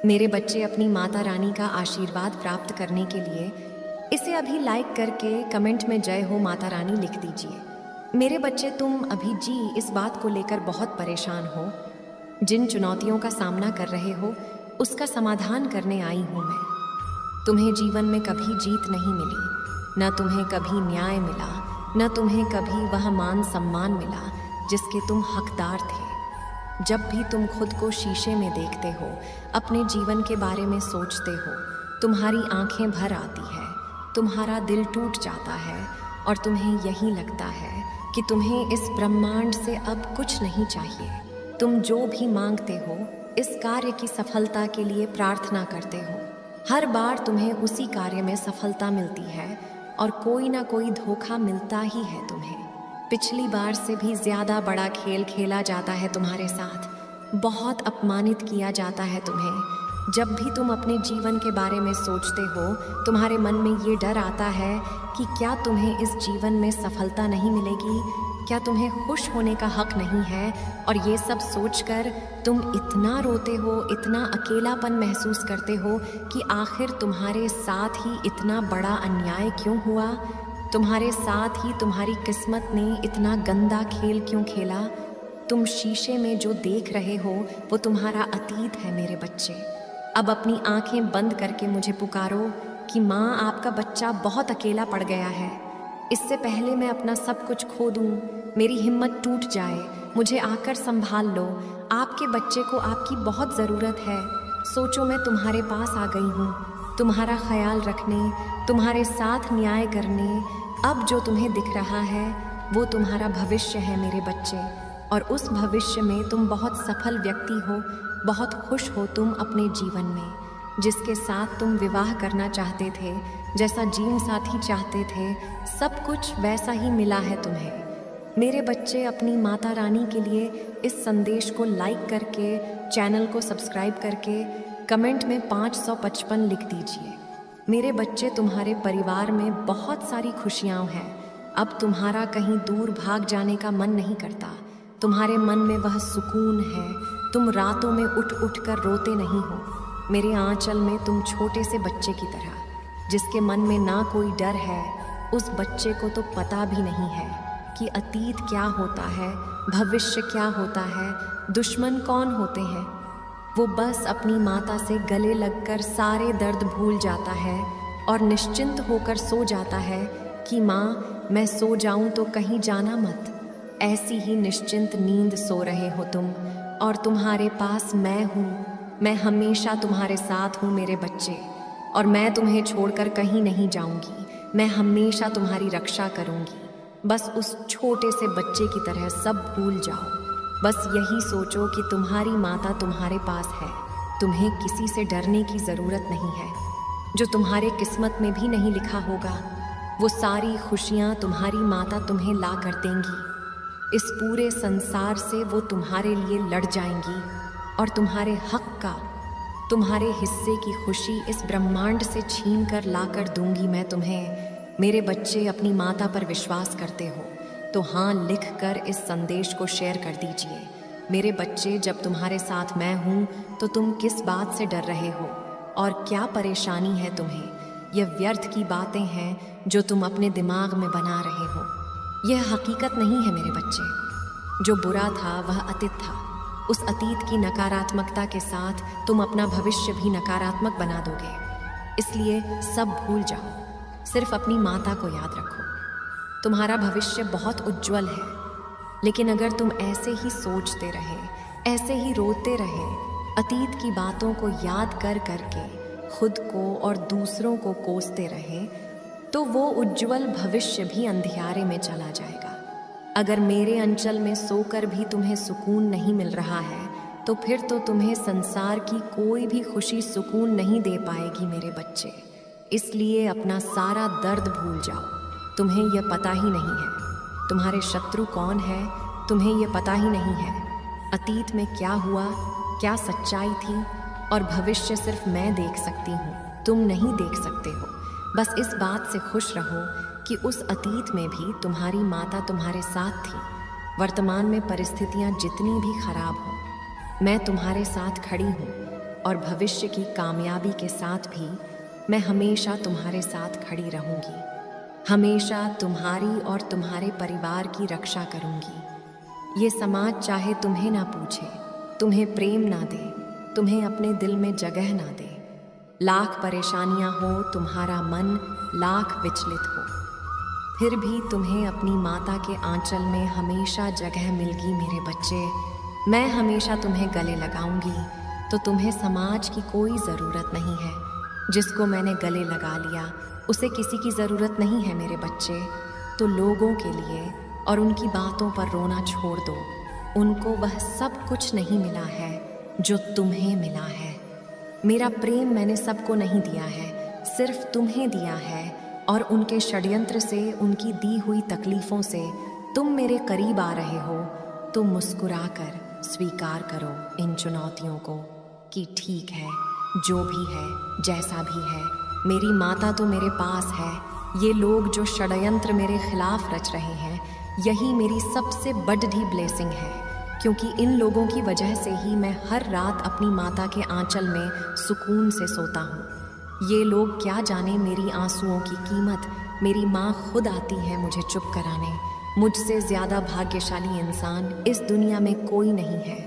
मेरे बच्चे अपनी माता रानी का आशीर्वाद प्राप्त करने के लिए इसे अभी लाइक करके कमेंट में जय हो माता रानी लिख दीजिए। मेरे बच्चे, तुम अभी जी इस बात को लेकर बहुत परेशान हो। जिन चुनौतियों का सामना कर रहे हो उसका समाधान करने आई हूँ मैं। तुम्हें जीवन में कभी जीत नहीं मिली, न तुम्हें कभी न्याय मिला, न तुम्हें कभी वह मान सम्मान मिला जिसके तुम हकदार थे। जब भी तुम खुद को शीशे में देखते हो, अपने जीवन के बारे में सोचते हो, तुम्हारी आंखें भर आती है, तुम्हारा दिल टूट जाता है और तुम्हें यही लगता है कि तुम्हें इस ब्रह्मांड से अब कुछ नहीं चाहिए। तुम जो भी मांगते हो इस कार्य की सफलता के लिए प्रार्थना करते हो। हर बार तुम्हें उसी कार्य में सफलता मिलती है और कोई ना कोई धोखा मिलता ही है तुम्हें। पिछली बार से भी ज़्यादा बड़ा खेल खेला जाता है तुम्हारे साथ, बहुत अपमानित किया जाता है तुम्हें। जब भी तुम अपने जीवन के बारे में सोचते हो, तुम्हारे मन में ये डर आता है कि क्या तुम्हें इस जीवन में सफलता नहीं मिलेगी, क्या तुम्हें खुश होने का हक नहीं है। और ये सब सोचकर तुम इतना रोते हो, इतना अकेलापन महसूस करते हो कि आखिर तुम्हारे साथ ही इतना बड़ा अन्याय क्यों हुआ, तुम्हारे साथ ही तुम्हारी किस्मत ने इतना गंदा खेल क्यों खेला। तुम शीशे में जो देख रहे हो वो तुम्हारा अतीत है मेरे बच्चे। अब अपनी आंखें बंद करके मुझे पुकारो कि माँ, आपका बच्चा बहुत अकेला पड़ गया है। इससे पहले मैं अपना सब कुछ खो दूँ, मेरी हिम्मत टूट जाए, मुझे आकर संभाल लो। आपके बच्चे को आपकी बहुत ज़रूरत है। सोचो, मैं तुम्हारे पास आ गई हूँ, तुम्हारा ख्याल रखने, तुम्हारे साथ न्याय करने। अब जो तुम्हें दिख रहा है वो तुम्हारा भविष्य है मेरे बच्चे, और उस भविष्य में तुम बहुत सफल व्यक्ति हो, बहुत खुश हो तुम अपने जीवन में। जिसके साथ तुम विवाह करना चाहते थे, जैसा जीवन साथी चाहते थे, सब कुछ वैसा ही मिला है तुम्हें। मेरे बच्चे, अपनी माता रानी के लिए इस संदेश को लाइक करके, चैनल को सब्सक्राइब करके कमेंट में 555 लिख दीजिए। मेरे बच्चे, तुम्हारे परिवार में बहुत सारी खुशियाँ हैं। अब तुम्हारा कहीं दूर भाग जाने का मन नहीं करता। तुम्हारे मन में वह सुकून है, तुम रातों में उठ उठ कर रोते नहीं हो। मेरे आंचल में तुम छोटे से बच्चे की तरह, जिसके मन में ना कोई डर है, उस बच्चे को तो पता भी नहीं है कि अतीत क्या होता है, भविष्य क्या होता है, दुश्मन कौन होते हैं। वो बस अपनी माता से गले लगकर सारे दर्द भूल जाता है और निश्चिंत होकर सो जाता है कि माँ, मैं सो जाऊं तो कहीं जाना मत। ऐसी ही निश्चिंत नींद सो रहे हो तुम, और तुम्हारे पास मैं हूँ। मैं हमेशा तुम्हारे साथ हूँ मेरे बच्चे, और मैं तुम्हें छोड़कर कहीं नहीं जाऊँगी। मैं हमेशा तुम्हारी रक्षा करूँगी। बस उस छोटे से बच्चे की तरह सब भूल जाओ। बस यही सोचो कि तुम्हारी माता तुम्हारे पास है। तुम्हें किसी से डरने की ज़रूरत नहीं है। जो तुम्हारे किस्मत में भी नहीं लिखा होगा, वो सारी खुशियाँ तुम्हारी माता तुम्हें ला कर देंगी। इस पूरे संसार से वो तुम्हारे लिए लड़ जाएंगी और तुम्हारे हक का, तुम्हारे हिस्से की खुशी इस ब्रह्मांड से छीन कर ला कर दूंगी मैं तुम्हें। मेरे बच्चे, अपनी माता पर विश्वास करते हो तो हाँ लिख कर इस संदेश को शेयर कर दीजिए। मेरे बच्चे, जब तुम्हारे साथ मैं हूँ तो तुम किस बात से डर रहे हो और क्या परेशानी है तुम्हें। यह व्यर्थ की बातें हैं जो तुम अपने दिमाग में बना रहे हो। यह हकीकत नहीं है मेरे बच्चे। जो बुरा था वह अतीत था। उस अतीत की नकारात्मकता के साथ तुम अपना भविष्य भी नकारात्मक बना दोगे। इसलिए सब भूल जाओ, सिर्फ अपनी माता को याद रखो। तुम्हारा भविष्य बहुत उज्जवल है, लेकिन अगर तुम ऐसे ही सोचते रहे, ऐसे ही रोते रहे, अतीत की बातों को याद कर करके खुद को और दूसरों को कोसते रहे, तो वो उज्जवल भविष्य भी अंधियारे में चला जाएगा। अगर मेरे अंचल में सोकर भी तुम्हें सुकून नहीं मिल रहा है, तो फिर तो तुम्हें संसार की कोई भी खुशी सुकून नहीं दे पाएगी मेरे बच्चे। इसलिए अपना सारा दर्द भूल जाओ। तुम्हें यह पता ही नहीं है तुम्हारे शत्रु कौन है, तुम्हें यह पता ही नहीं है अतीत में क्या हुआ, क्या सच्चाई थी, और भविष्य सिर्फ मैं देख सकती हूँ, तुम नहीं देख सकते हो। बस इस बात से खुश रहो कि उस अतीत में भी तुम्हारी माता तुम्हारे साथ थी। वर्तमान में परिस्थितियाँ जितनी भी खराब हों, मैं तुम्हारे साथ खड़ी हूँ। और भविष्य की कामयाबी के साथ भी मैं हमेशा तुम्हारे साथ खड़ी रहूंगी। हमेशा तुम्हारी और तुम्हारे परिवार की रक्षा करूंगी। ये समाज चाहे तुम्हें ना पूछे, तुम्हें प्रेम ना दे, तुम्हें अपने दिल में जगह ना दे, लाख परेशानियां हो, तुम्हारा मन लाख विचलित हो, फिर भी तुम्हें अपनी माता के आंचल में हमेशा जगह मिलगी मेरे बच्चे। मैं हमेशा तुम्हें गले लगाऊंगी, तो तुम्हें समाज की कोई ज़रूरत नहीं है। जिसको मैंने गले लगा लिया उसे किसी की ज़रूरत नहीं है मेरे बच्चे। तो लोगों के लिए और उनकी बातों पर रोना छोड़ दो। उनको वह सब कुछ नहीं मिला है जो तुम्हें मिला है। मेरा प्रेम मैंने सबको नहीं दिया है, सिर्फ तुम्हें दिया है। और उनके षड्यंत्र से, उनकी दी हुई तकलीफ़ों से तुम मेरे करीब आ रहे हो। तो मुस्कुरा कर स्वीकार करो इन चुनौतियों को कि ठीक है, जो भी है, जैसा भी है, मेरी माता तो मेरे पास है। ये लोग जो षड्यंत्र मेरे खिलाफ रच रहे हैं, यही मेरी सबसे बड़ी ब्लेसिंग है, क्योंकि इन लोगों की वजह से ही मैं हर रात अपनी माता के आंचल में सुकून से सोता हूँ। ये लोग क्या जाने मेरी आंसुओं की कीमत। मेरी माँ खुद आती है मुझे चुप कराने। मुझसे ज़्यादा भाग्यशाली इंसान इस दुनिया में कोई नहीं है।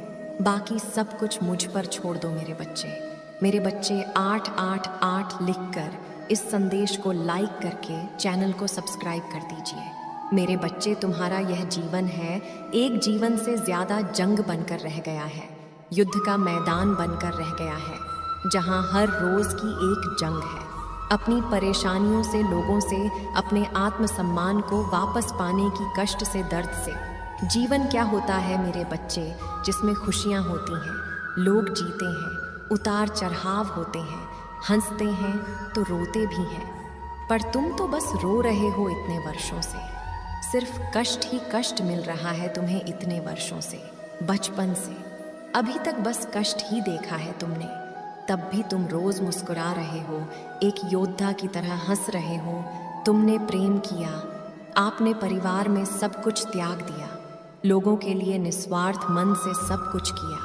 बाकी सब कुछ मुझ पर छोड़ दो मेरे बच्चे। मेरे बच्चे 888 लिखकर इस संदेश को लाइक करके चैनल को सब्सक्राइब कर दीजिए। मेरे बच्चे, तुम्हारा यह जीवन है, एक जीवन से ज़्यादा जंग बनकर रह गया है, युद्ध का मैदान बनकर रह गया है, जहाँ हर रोज़ की एक जंग है। अपनी परेशानियों से, लोगों से, अपने आत्मसम्मान को वापस पाने की कष्ट से, दर्द से। जीवन क्या होता है मेरे बच्चे, जिसमें खुशियाँ होती हैं, लोग जीते हैं, उतार चढ़ाव होते हैं, हंसते हैं तो रोते भी हैं। पर तुम तो बस रो रहे हो इतने वर्षों से। सिर्फ कष्ट ही कष्ट मिल रहा है तुम्हें इतने वर्षों से, बचपन से। अभी तक बस कष्ट ही देखा है तुमने। तब भी तुम रोज़ मुस्कुरा रहे हो, एक योद्धा की तरह हंस रहे हो। तुमने प्रेम किया, आपने परिवार में सब कुछ त्याग दिया, लोगों के लिए निस्वार्थ मन से सब कुछ किया।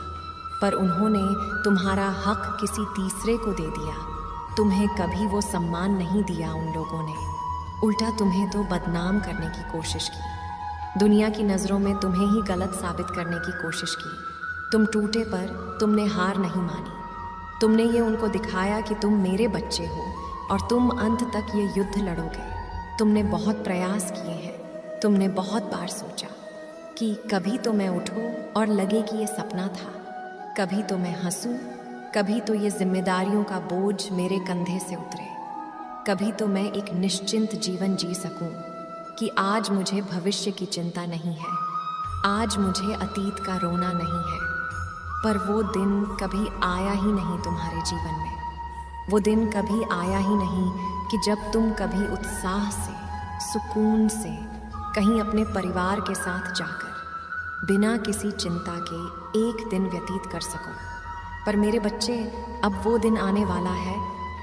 पर उन्होंने तुम्हारा हक किसी तीसरे को दे दिया। तुम्हें कभी वो सम्मान नहीं दिया उन लोगों ने। उल्टा तुम्हें तो बदनाम करने की कोशिश की। दुनिया की नज़रों में तुम्हें ही गलत साबित करने की कोशिश की। तुम टूटे पर तुमने हार नहीं मानी। तुमने ये उनको दिखाया कि तुम मेरे बच्चे हो और तुम अंत तक ये युद्ध लड़ोगे। तुमने बहुत प्रयास किए हैं। तुमने बहुत बार सोचा कि कभी तो मैं उठूं और लगे कि ये सपना था, कभी तो मैं हंसूं, कभी तो ये जिम्मेदारियों का बोझ मेरे कंधे से उतरे, कभी तो मैं एक निश्चिंत जीवन जी सकूं कि आज मुझे भविष्य की चिंता नहीं है, आज मुझे अतीत का रोना नहीं है। पर वो दिन कभी आया ही नहीं तुम्हारे जीवन में। वो दिन कभी आया ही नहीं कि जब तुम कभी उत्साह से, सुकून से कहीं अपने परिवार के साथ जाकर बिना किसी चिंता के एक दिन व्यतीत कर सको। पर मेरे बच्चे, अब वो दिन आने वाला है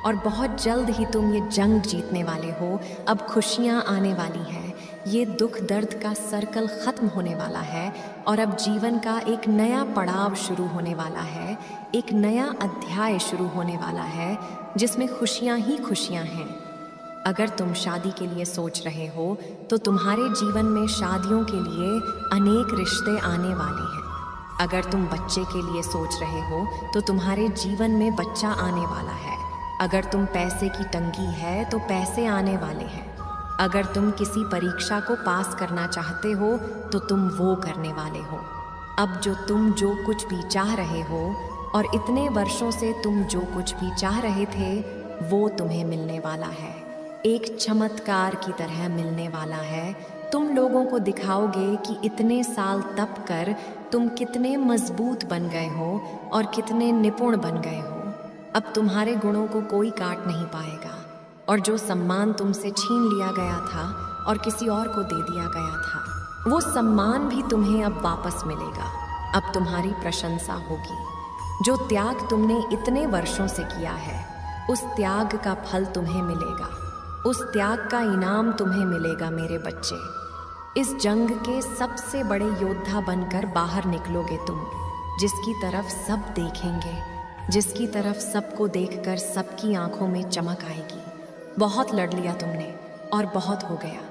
और बहुत जल्द ही तुम ये जंग जीतने वाले हो। अब खुशियाँ आने वाली हैं, ये दुख दर्द का सर्कल ख़त्म होने वाला है और अब जीवन का एक नया पड़ाव शुरू होने वाला है, एक नया अध्याय शुरू होने वाला है जिसमें खुशियाँ ही खुशियाँ हैं। अगर तुम शादी के लिए सोच रहे हो तो तुम्हारे जीवन में शादियों के लिए अनेक रिश्ते आने वाले हैं। अगर तुम बच्चे के लिए सोच रहे हो तो तुम्हारे जीवन में बच्चा आने वाला है। अगर तुम पैसे की तंगी है तो पैसे आने वाले हैं। अगर तुम किसी परीक्षा को पास करना चाहते हो तो तुम वो करने वाले हो। अब तुम जो कुछ भी चाह रहे हो और इतने वर्षों से तुम जो कुछ भी चाह रहे थे, वो तुम्हें मिलने वाला है, एक चमत्कार की तरह मिलने वाला है। तुम लोगों को दिखाओगे कि इतने साल तप कर तुम कितने मजबूत बन गए हो और कितने निपुण बन गए हो। अब तुम्हारे गुणों को कोई काट नहीं पाएगा और जो सम्मान तुमसे छीन लिया गया था और किसी और को दे दिया गया था, वो सम्मान भी तुम्हें अब वापस मिलेगा। अब तुम्हारी प्रशंसा होगी। जो त्याग तुमने इतने वर्षों से किया है, उस त्याग का फल तुम्हें मिलेगा, उस त्याग का इनाम तुम्हें मिलेगा मेरे बच्चे। इस जंग के सबसे बड़े योद्धा बनकर बाहर निकलोगे तुम, जिसकी तरफ सब देखेंगे, जिसकी तरफ सबको देखकर सबकी आंखों में चमक आएगी। बहुत लड़ लिया तुमने और बहुत हो गया।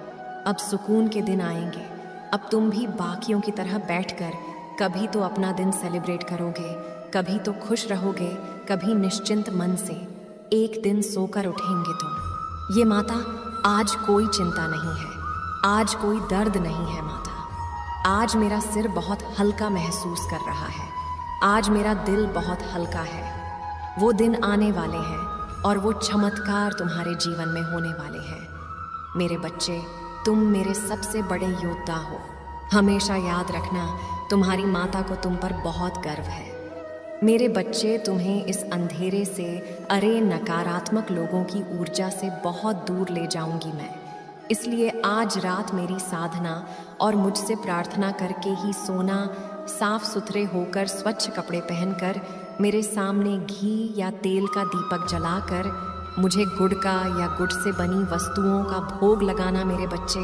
अब सुकून के दिन आएंगे। अब तुम भी बाकियों की तरह बैठकर कभी तो अपना दिन सेलिब्रेट करोगे, कभी तो खुश रहोगे, कभी निश्चिंत मन से एक दिन सोकर उठेंगे तुम। ये माता, आज कोई चिंता नहीं है, आज कोई दर्द नहीं है माता। आज मेरा सिर बहुत हल्का महसूस कर रहा है, आज मेरा दिल बहुत हल्का है। वो दिन आने वाले हैं और वो चमत्कार तुम्हारे जीवन में होने वाले हैं। मेरे बच्चे, तुम मेरे सबसे बड़े योद्धा हो। हमेशा याद रखना, तुम्हारी माता को तुम पर बहुत गर्व है। मेरे बच्चे, तुम्हें इस अंधेरे से, अरे नकारात्मक लोगों की ऊर्जा से बहुत दूर ले जाऊंगी मैं। इसलिए आज रात मेरी साधना और मुझसे प्रार्थना करके ही सोना, साफ सुथरे होकर स्वच्छ कपड़े पहनकर मेरे सामने घी या तेल का दीपक जलाकर मुझे गुड़ का या गुड़ से बनी वस्तुओं का भोग लगाना मेरे बच्चे।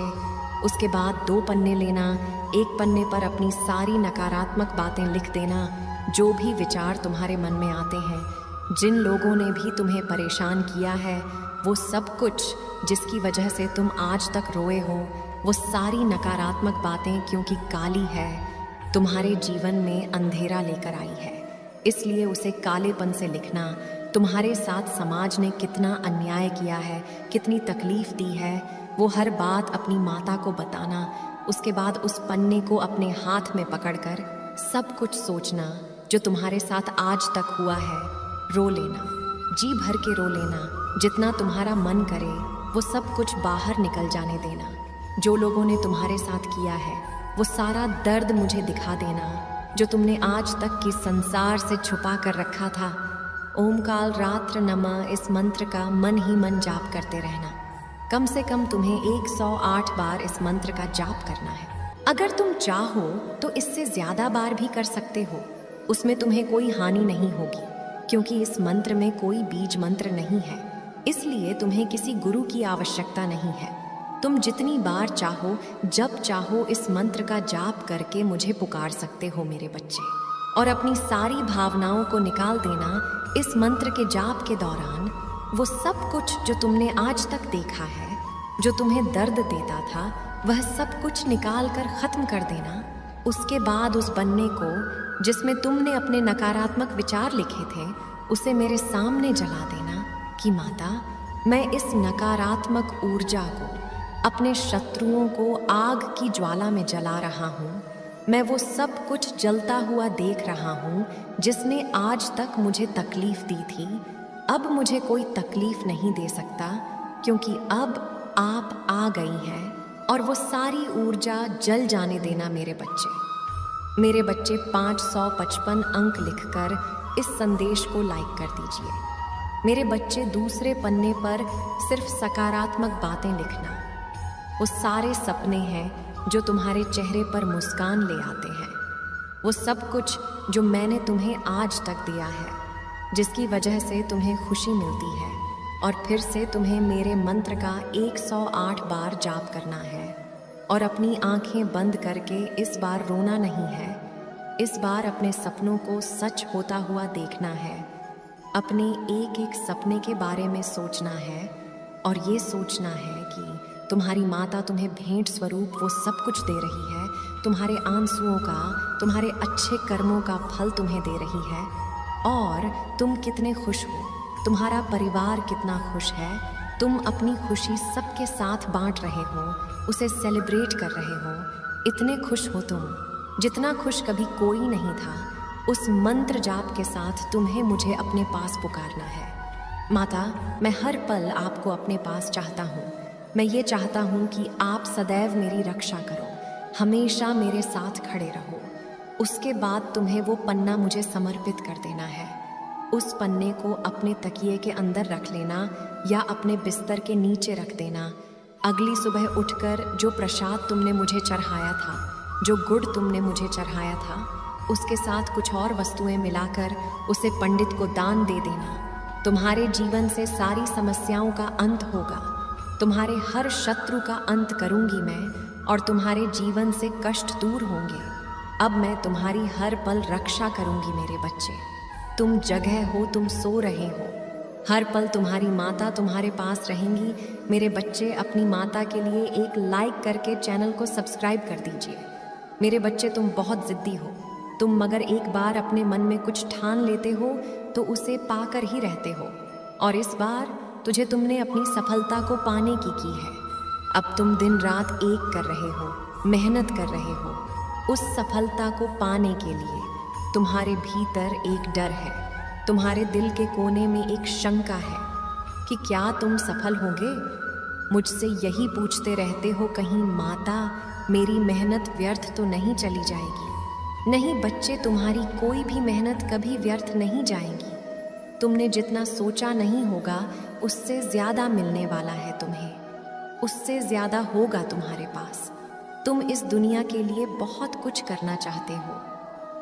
उसके बाद 2 पन्ने लेना, एक पन्ने पर अपनी सारी नकारात्मक बातें लिख देना, जो भी विचार तुम्हारे मन में आते हैं, जिन लोगों ने भी तुम्हें परेशान किया है, वो सब कुछ जिसकी वजह से तुम आज तक रोए हो, वो सारी नकारात्मक बातें क्योंकि काली है, तुम्हारे जीवन में अंधेरा लेकर आई है। इसलिए उसे कालेपन से लिखना। तुम्हारे साथ समाज ने कितना अन्याय किया है, कितनी तकलीफ दी है, वो हर बात अपनी माता को बताना। उसके बाद उस पन्ने को अपने हाथ में पकड़कर सब कुछ सोचना जो तुम्हारे साथ आज तक हुआ है। रो लेना, जी भर के रो लेना, जितना तुम्हारा मन करे वो सब कुछ बाहर निकल जाने देना। जो लोगों ने तुम्हारे साथ किया है वो सारा दर्द मुझे दिखा देना, जो तुमने आज तक की संसार से छुपा कर रखा था। ओमकाल रात्र नमः इस मंत्र का मन ही मन जाप करते रहना। कम से कम तुम्हें 108 बार इस मंत्र का जाप करना है। अगर तुम चाहो तो इससे ज्यादा बार भी कर सकते हो, उसमें तुम्हें कोई हानि नहीं होगी, क्योंकि इस मंत्र में कोई बीज मंत्र नहीं है। इसलिए तुम्हें किसी गुरु की आवश्यकता नहीं है। तुम जितनी बार चाहो, जब चाहो इस मंत्र का जाप करके मुझे पुकार सकते हो मेरे बच्चे, और अपनी सारी भावनाओं को निकाल देना। इस मंत्र के जाप के दौरान वो सब कुछ जो तुमने आज तक देखा है, जो तुम्हें दर्द देता था, वह सब कुछ निकाल कर खत्म कर देना। उसके बाद उस पन्ने को जिसमें तुमने अपने नकारात्मक विचार लिखे थे, उसे मेरे सामने जला देना कि माता, मैं इस नकारात्मक ऊर्जा को, अपने शत्रुओं को आग की ज्वाला में जला रहा हूँ। मैं वो सब कुछ जलता हुआ देख रहा हूँ जिसने आज तक मुझे तकलीफ दी थी। अब मुझे कोई तकलीफ नहीं दे सकता, क्योंकि अब आप आ गई हैं, और वो सारी ऊर्जा जल जाने देना मेरे बच्चे। मेरे बच्चे 555 अंक लिखकर इस संदेश को लाइक कर दीजिए। मेरे बच्चे, दूसरे पन्ने पर सिर्फ सकारात्मक बातें लिखना। वो सारे सपने हैं जो तुम्हारे चेहरे पर मुस्कान ले आते हैं। वो सब कुछ जो मैंने तुम्हें आज तक दिया है, जिसकी वजह से तुम्हें खुशी मिलती है। और फिर से तुम्हें मेरे मंत्र का 108 बार जाप करना है, और अपनी आंखें बंद करके इस बार रोना नहीं है। इस बार अपने सपनों को सच होता हुआ देखना है। अपने एक एक सपने के बारे में सोचना है, और ये सोचना है कि तुम्हारी माता तुम्हें भेंट स्वरूप वो सब कुछ दे रही है। तुम्हारे आंसुओं का, तुम्हारे अच्छे कर्मों का फल तुम्हें दे रही है, और तुम कितने खुश हो, तुम्हारा परिवार कितना खुश है। तुम अपनी खुशी सबके साथ बांट रहे हो, उसे सेलिब्रेट कर रहे हो। इतने खुश हो तुम जितना खुश कभी कोई नहीं था। उस मंत्र जाप के साथ तुम्हें मुझे अपने पास पुकारना है। माता, मैं हर पल आपको अपने पास चाहता हूँ। मैं ये चाहता हूँ कि आप सदैव मेरी रक्षा करो, हमेशा मेरे साथ खड़े रहो। उसके बाद तुम्हें वो पन्ना मुझे समर्पित कर देना है। उस पन्ने को अपने तकिए के अंदर रख लेना या अपने बिस्तर के नीचे रख देना। अगली सुबह उठकर जो प्रसाद तुमने मुझे चढ़ाया था, जो गुड़ तुमने मुझे चढ़ाया था, उसके साथ कुछ और वस्तुएं मिलाकर उसे पंडित को दान दे देना। तुम्हारे जीवन से सारी समस्याओं का अंत होगा। तुम्हारे हर शत्रु का अंत करूंगी मैं, और तुम्हारे जीवन से कष्ट दूर होंगे। अब मैं तुम्हारी हर पल रक्षा करूंगी मेरे बच्चे। तुम जगह हो, तुम सो रहे हो। हर पल तुम्हारी माता तुम्हारे पास रहेंगी। मेरे बच्चे, अपनी माता के लिए एक लाइक करके चैनल को सब्सक्राइब कर दीजिए। मेरे बच्चे, तुम बहुत ज़िद्दी हो। तुम मगर एक बार अपने मन में कुछ ठान लेते हो तो उसे पाकर ही रहते हो। और इस बार तुमने अपनी सफलता को पाने की है। अब तुम दिन रात एक कर रहे हो, मेहनत कर रहे हो। उस सफलता को पाने के लिए तुम्हारे भीतर एक डर है, तुम्हारे दिल के कोने में एक शंका है कि क्या तुम सफल होंगे। मुझसे यही पूछते रहते हो, कहीं माता मेरी मेहनत व्यर्थ तो नहीं चली जाएगी। नहीं बच्चे, तुम्हारी कोई भी मेहनत कभी व्यर्थ नहीं जाएगी। तुमने जितना सोचा नहीं होगा उससे ज़्यादा मिलने वाला है तुम्हें, उससे ज़्यादा होगा तुम्हारे पास। तुम इस दुनिया के लिए बहुत कुछ करना चाहते हो।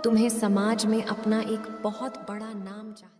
तुम्हें समाज में अपना एक बहुत बड़ा नाम चाहिए।